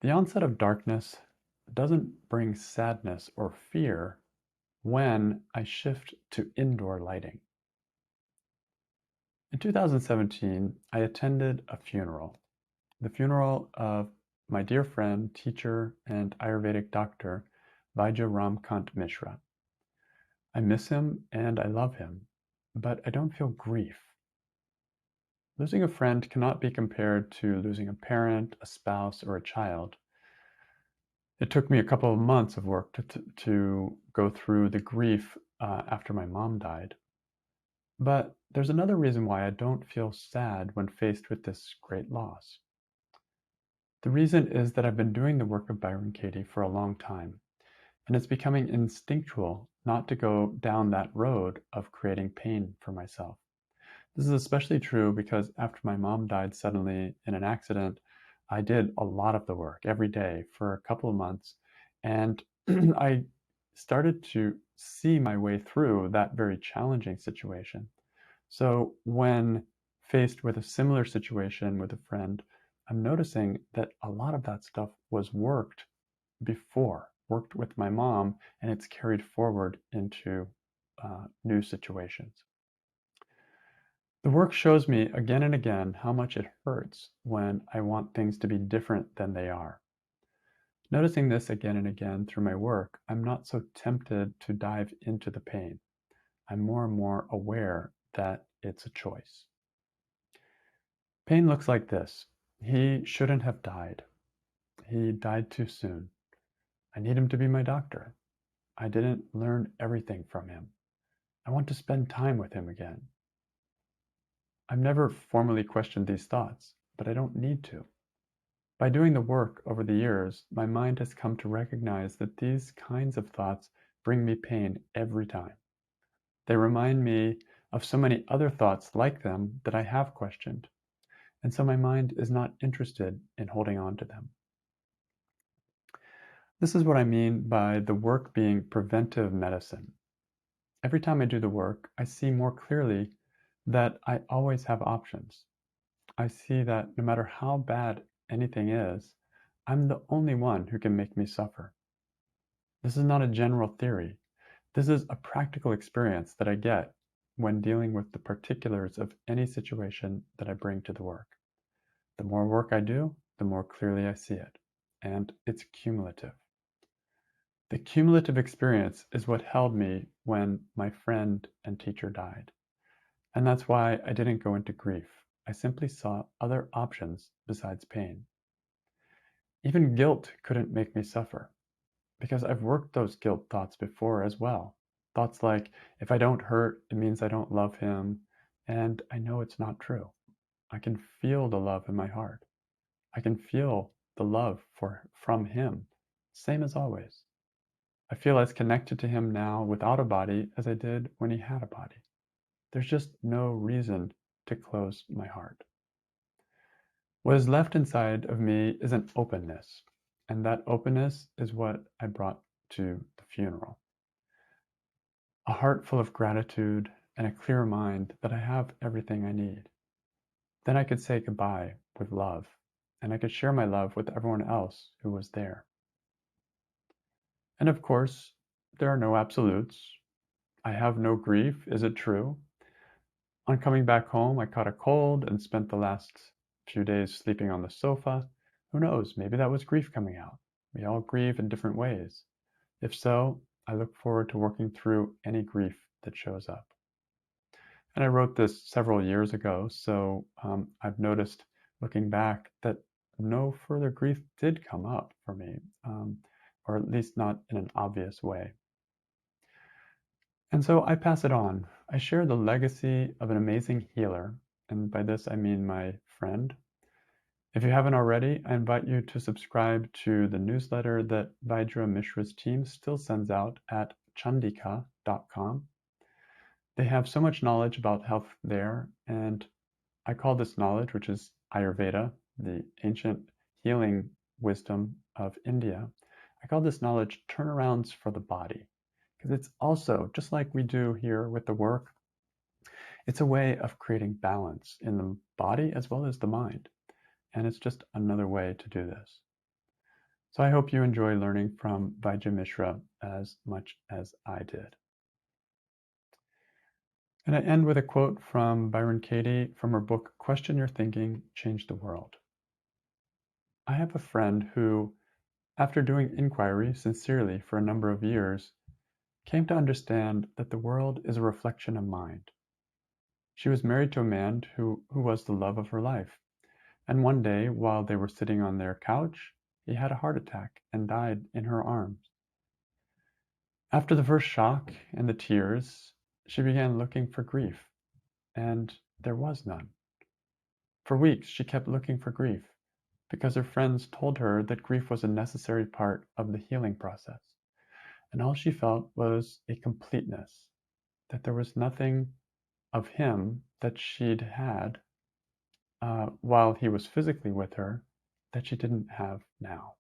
The onset of darkness doesn't bring sadness or fear when I shift to indoor lighting. In 2017, I attended a funeral, the funeral of my dear friend, teacher, and Ayurvedic doctor, Vaidya Ramkant Mishra. I miss him and I love him, but I don't feel grief. Losing a friend cannot be compared to losing a parent, a spouse, or a child. It took me a couple of months of work to go through the grief after my mom died. But there's another reason why I don't feel sad when faced with this great loss. The reason is that I've been doing the work of Byron Katie for a long time, and it's becoming instinctual not to go down that road of creating pain for myself. This is especially true because after my mom died suddenly in an accident, I did a lot of the work every day for a couple of months, and I started to see my way through that very challenging situation. So when faced with a similar situation with a friend, I'm noticing that a lot of that stuff was worked with my mom, and it's carried forward into new situations. The work shows me again and again how much it hurts when I want things to be different than they are. Noticing this again and again through my work, I'm not so tempted to dive into the pain. I'm more and more aware that it's a choice. Pain looks like this. He shouldn't have died. He died too soon. I need him to be my doctor. I didn't learn everything from him. I want to spend time with him again. I've never formally questioned these thoughts, but I don't need to. By doing the work over the years, my mind has come to recognize that these kinds of thoughts bring me pain every time. They remind me of so many other thoughts like them that I have questioned, and so my mind is not interested in holding on to them. This is what I mean by the work being preventive medicine. Every time I do the work, I see more clearly that I always have options. I see that no matter how bad anything is, I'm the only one who can make me suffer. This is not a general theory. This is a practical experience that I get when dealing with the particulars of any situation that I bring to the work. The more work I do, the more clearly I see it, and it's cumulative. The cumulative experience is what held me when my friend and teacher died. And that's why I didn't go into grief. I simply saw other options besides pain. Even guilt couldn't make me suffer, because I've worked those guilt thoughts before as well. Thoughts like, if I don't hurt, it means I don't love him, and I know it's not true. I can feel the love in my heart. I can feel the love from him, same as always. I feel as connected to him now without a body as I did when he had a body. There's just no reason to close my heart. What is left inside of me is an openness, and that openness is what I brought to the funeral. A heart full of gratitude and a clear mind that I have everything I need. Then I could say goodbye with love, and I could share my love with everyone else who was there. And of course, there are no absolutes. I have no grief, is it true? On coming back home, I caught a cold and spent the last few days sleeping on the sofa. Who knows, maybe that was grief coming out. We all grieve in different ways. If so, I look forward to working through any grief that shows up. And I wrote this several years ago, so I've noticed looking back that no further grief did come up for me, or at least not in an obvious way. And so I pass it on. I share the legacy of an amazing healer, and by this I mean my friend. If you haven't already, I invite you to subscribe to the newsletter that Vaidya Mishra's team still sends out at chandika.com. They have so much knowledge about health there, and I call this knowledge, which is Ayurveda, the ancient healing wisdom of India, I call this knowledge turnarounds for the body. Because it's also, just like we do here with the work, it's a way of creating balance in the body as well as the mind. And it's just another way to do this. So I hope you enjoy learning from Vaidya Mishra as much as I did. And I end with a quote from Byron Katie from her book, Question Your Thinking, Change the World. I have a friend who, after doing inquiry sincerely for a number of years, came to understand that the world is a reflection of mind. She was married to a man who was the love of her life, and one day, while they were sitting on their couch, he had a heart attack and died in her arms. After the first shock and the tears, she began looking for grief, and there was none. For weeks she kept looking for grief, because her friends told her that grief was a necessary part of the healing process, and all she felt was a completeness, that there was nothing of him that she'd had while he was physically with her that she didn't have now.